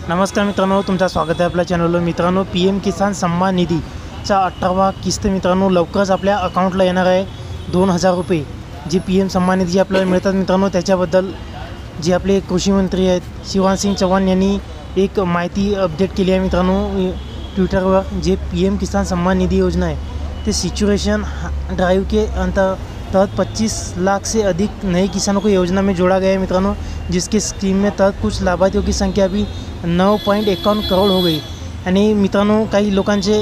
नमस्कार मित्रांनो, तुमचं स्वागत आहे आपल्या चॅनलवर। मित्रांनो, PM किसान सम्मान निधीचा 18वा किस्त मित्रांनो लवकरच आपल्या अकाउंटला येणार आहे। 2000 रुपये जे PM सम्मान निधी आपल्याला मिळतात मित्रांनो, त्याच्याबद्दल जे आपले कृषी मंत्री आहेत शिवराज सिंग चौहान यांनी एक माहिती अपडेट केली आहे मित्रांनो ट्विटरवर। जे PM किसान सम्मान निधि योजना है ते सिचुएशन ड्राइव के तहत 25 लाख से अधिक नए किसानों को योजना में जोड़ा गया है मित्रांनो, जिसके स्कीम में तहत कुछ लाभार्थियों की संख्या अभी 9.51 करोड़ हो गई। आणि मित्रांनो, काही लोकांचे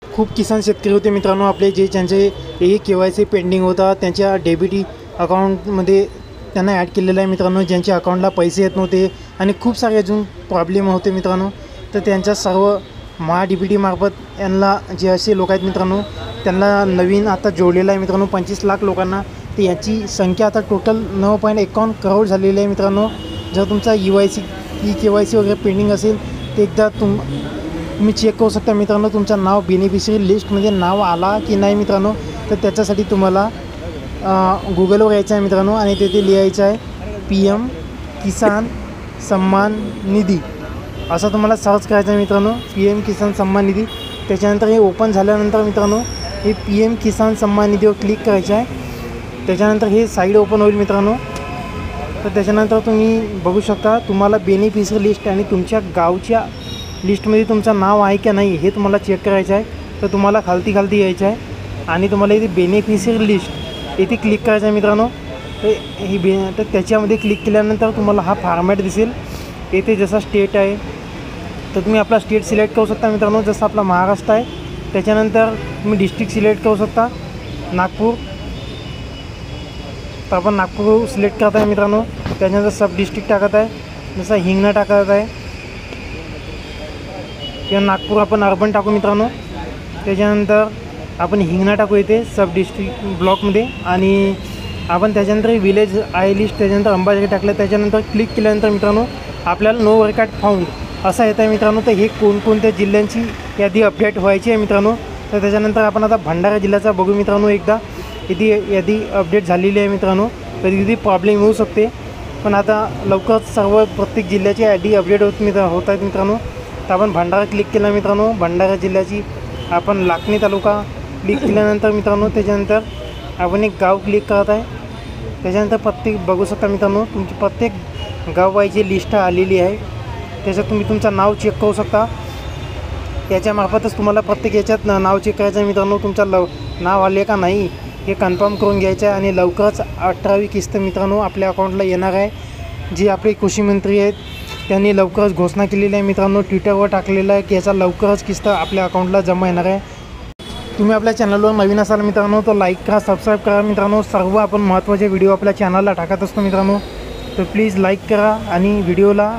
खूप किसान शेतकरी होते मित्रांनो आपले, जे ज्यांचे KYC पेंडिंग होता त्यांच्या डेबिट अकाउंटमध्ये त्यांना ॲड केलेलं आहे मित्रांनो, ज्यांच्या अकाउंटला पैसे येत नव्हते आणि खूप सारे अजून प्रॉब्लेम होते मित्रांनो। तर त्यांच्या सर्व DBT मार्फत यांना जे असे लोक आहेत मित्रांनो त्यांना नवीन आता जोडलेलं आहे मित्रांनो 25 लाख लोकांना। तर याची संख्या आता टोटल 9.51 करोड झालेली आहे मित्रांनो। जर तुमचा KYC वगैरे पेंडिंग असेल तर एकदा तुम्ही चेक करू शकता मित्रांनो, तुमचं नाव बेनिफिशियरी लिस्टमध्ये नाव आला की नाही मित्रांनो। तर त्याच्यासाठी तुम्हाला गुगलवर यायचं आहे मित्रांनो आणि तेथे लिहायचं आहे PM किसान सम्मान निधी असं तुम्हाला सर्च करायचं आहे मित्रांनो, PM किसान सम्मान निधी। त्याच्यानंतर हे ओपन झाल्यानंतर मित्रांनो हे PM किसान सम्मान निधीवर क्लिक करायचं आहे। त्याच्यानंतर हे साईड ओपन होईल मित्रांनो। तर त्याच्यानंतर तुम्ही बघू शकता तुम्हाला बेनिफिशियरी लिस्ट आणि तुमच्या गावच्या लिस्टमध्ये तुमचं नाव आहे की नाही हे तुम्हाला चेक करायचं आहे। तर तुम्हाला खालती यायचं आहे आणि तुम्हाला इथे बेनिफिशियरी लिस्ट इथे क्लिक करायचं आहे मित्रांनो। तर त्याच्यामध्ये क्लिक केल्यानंतर तुम्हाला हा फॉर्मॅट दिसेल। इथे जसा स्टेट आहे तर तुम्ही आपला स्टेट सिलेक्ट करू शकता मित्रांनो, जसं आपला महाराष्ट्र आहे। त्याच्यानंतर तुम्ही डिस्ट्रिक्ट सिलेक्ट करू शकता नागपूर, तर आपण नागपूर सिलेक्ट करत आहे मित्रांनो। त्याच्यानंतर सब डिस्ट्रिक्ट टाकत आहे, जसं हिंगणा टाकत आहे किंवा नागपूर आपण अर्बन टाकू मित्रांनो। त्याच्यानंतर आपण हिंगणा टाकू इथे सब डिस्ट्रिक्ट ब्लॉकमध्ये आणि आपण त्याच्यानंतर विलेज आहे लिस्ट, त्याच्यानंतर अंबाजोगाई टाकलं। त्याच्यानंतर क्लिक केल्यानंतर मित्रांनो आपल्याला नो रेकॉर्ड फाउंड असं येतं आहे मित्रांनो। तर हे कोणकोणत्या जिल्ह्यांची यादी अपडेट व्हायची आहे मित्रांनो। तर त्याच्यानंतर आपण आता भंडारा जिल्ह्याचा बघू मित्रांनो एकदा, इथे यादी अपडेट झालेली आहे मित्रांनो। कधी कधी प्रॉब्लेम येऊ शकते, पण आता लवकरच प्रत्येक जिल्ह्याची यादी अपडेट होत आहेत मित्रांनो। तर आपण भंडारा क्लिक केला मित्रांनो, भंडारा जिल्ह्याची आपण लाखनी तालुका क्लिक केल्यानंतर मित्रांनो त्याच्यानंतर आपण एक गाव क्लिक करत आहे। त्याच्यानंतर प्रत्येक बघू शकता मित्रांनो तुमची प्रत्येक गाववाईची लिस्ट आलेली आहे। त्याच्यात तुम्ही तुमचं नाव चेक करू शकता, त्याच्यामार्फतच तुम्हाला प्रत्येक याच्यात नाव चेक करायचं आहे मित्रांनो। तुमचं नाव आले का नाही हे कन्फर्म करून घ्यायचं आहे। आणि लवकरच 18वी किस्त मित्रांनो आपल्या अकाउंटला येणार आहे। जे आपले कृषी मंत्री आहेत त्यांनी लवकरच घोषणा केलेली आहे मित्रांनो, ट्विटरवर टाकलेलं आहे की याचा लवकरच किस्त आपल्या अकाउंटला जमा येणार आहे। तुम्ही आपल्या चॅनलवर नवीन असाल मित्रांनो तर लाईक करा, सबस्क्राईब करा मित्रांनो। सर्व आपण महत्त्वाचे व्हिडिओ आपल्या चॅनलला टाकत असतो मित्रांनो, तर प्लीज लाईक करा आणि व्हिडिओला